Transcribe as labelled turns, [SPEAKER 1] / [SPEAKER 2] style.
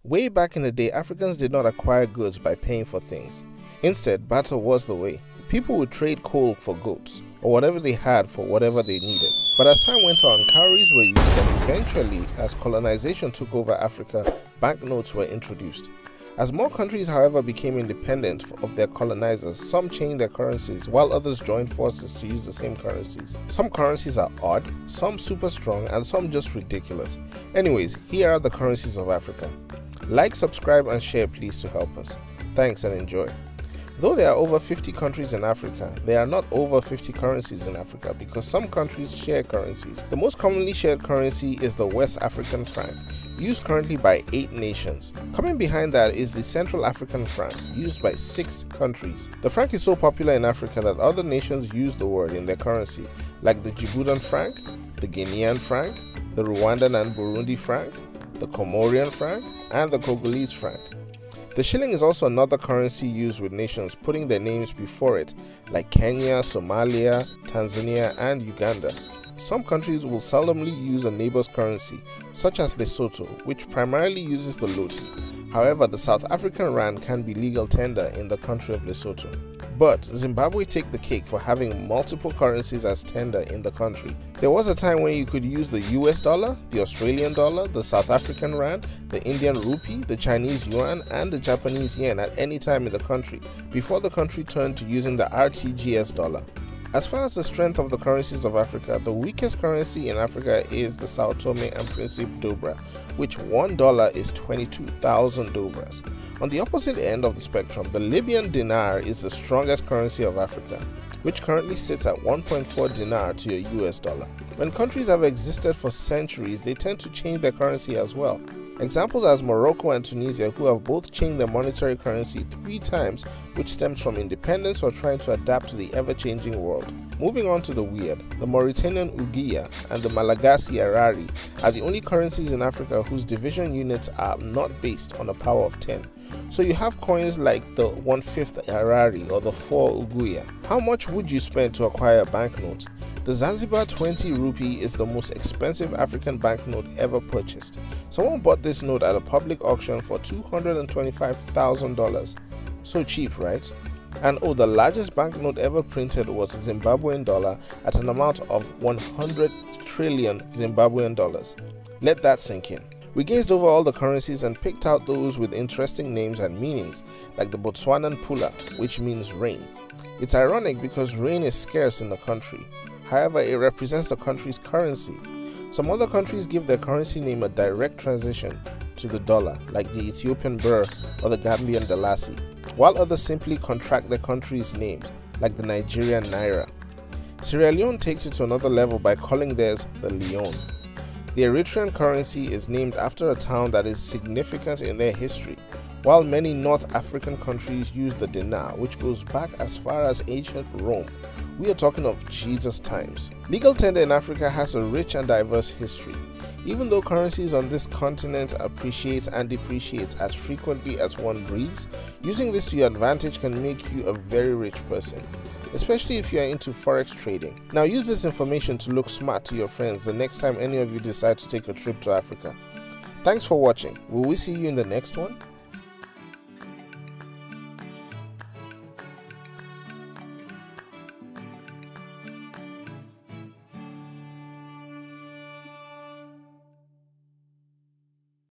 [SPEAKER 1] Way back in the day, Africans did not acquire goods by paying for things. Instead, barter was the way. People would trade coal for goats, or whatever they had for whatever they needed. But as time went on, cowries were used, and eventually, as colonization took over Africa, banknotes were introduced. As more countries, however, became independent of their colonizers, some changed their currencies, while others joined forces to use the same currencies. Some currencies are odd, some super strong, and some just ridiculous. Anyways, here are the currencies of Africa. Like, subscribe, and share please to help us. Thanks and enjoy. Though there are over 50 countries in Africa, there are not over 50 currencies in Africa because some countries share currencies. The most commonly shared currency is the West African franc, used currently by 8 nations. Coming behind that is the Central African franc, used by 6 countries. The franc is so popular in Africa that other nations use the word in their currency, like the Djiboutian franc, the Guinean franc, the Rwandan and Burundi franc, the Comorian franc, and the Congolese franc. The shilling is also another currency used with nations putting their names before it, like Kenya, Somalia, Tanzania, and Uganda. Some countries will seldomly use a neighbor's currency, such as Lesotho, which primarily uses the loti. However, the South African rand can be legal tender in the country of Lesotho. But Zimbabwe take the cake for having multiple currencies as tender in the country. There was a time when you could use the US dollar, the Australian dollar, the South African rand, the Indian rupee, the Chinese yuan, and the Japanese yen at any time in the country, before the country turned to using the RTGS dollar. As far as the strength of the currencies of Africa, the weakest currency in Africa is the Sao Tome and Principe dobra, which $1 is 22,000 dobras. On the opposite end of the spectrum, the Libyan dinar is the strongest currency of Africa, which currently sits at 1.4 dinar to a US dollar. When countries have existed for centuries, they tend to change their currency as well. Examples as Morocco and Tunisia, who have both changed their monetary currency 3 times, which stems from independence or trying to adapt to the ever-changing world. Moving on to the weird, the Mauritanian Ouguiya and the Malagasy Arari are the only currencies in Africa whose division units are not based on a power of 10. So you have coins like the 1/5 Arari or the 4 Ouguiya. How much would you spend to acquire a banknote? The Zanzibar 20 rupee is the most expensive African banknote ever purchased. Someone bought this note at a public auction for $225,000. So cheap, right? And oh, the largest banknote ever printed was a Zimbabwean dollar at an amount of 100 trillion Zimbabwean dollars. Let that sink in. We gazed over all the currencies and picked out those with interesting names and meanings, like the Botswanan pula, which means rain. It's ironic because rain is scarce in the country. However, it represents the country's currency. Some other countries give their currency name a direct transition to the dollar, like the Ethiopian birr or the Gambian dalasi, while others simply contract their country's names, like the Nigerian naira. Sierra Leone takes it to another level by calling theirs the leone. The Eritrean currency is named after a town that is significant in their history, while many North African countries use the dinar, which goes back as far as ancient Rome. We are talking of Jesus times. Legal tender in Africa has a rich and diverse history. Even though currencies on this continent appreciate and depreciate as frequently as one breathes, using this to your advantage can make you a very rich person, especially if you are into forex trading. Now use this information to look smart to your friends the next time any of you decide to take a trip to Africa. Thanks for watching. Will we see you in the next one?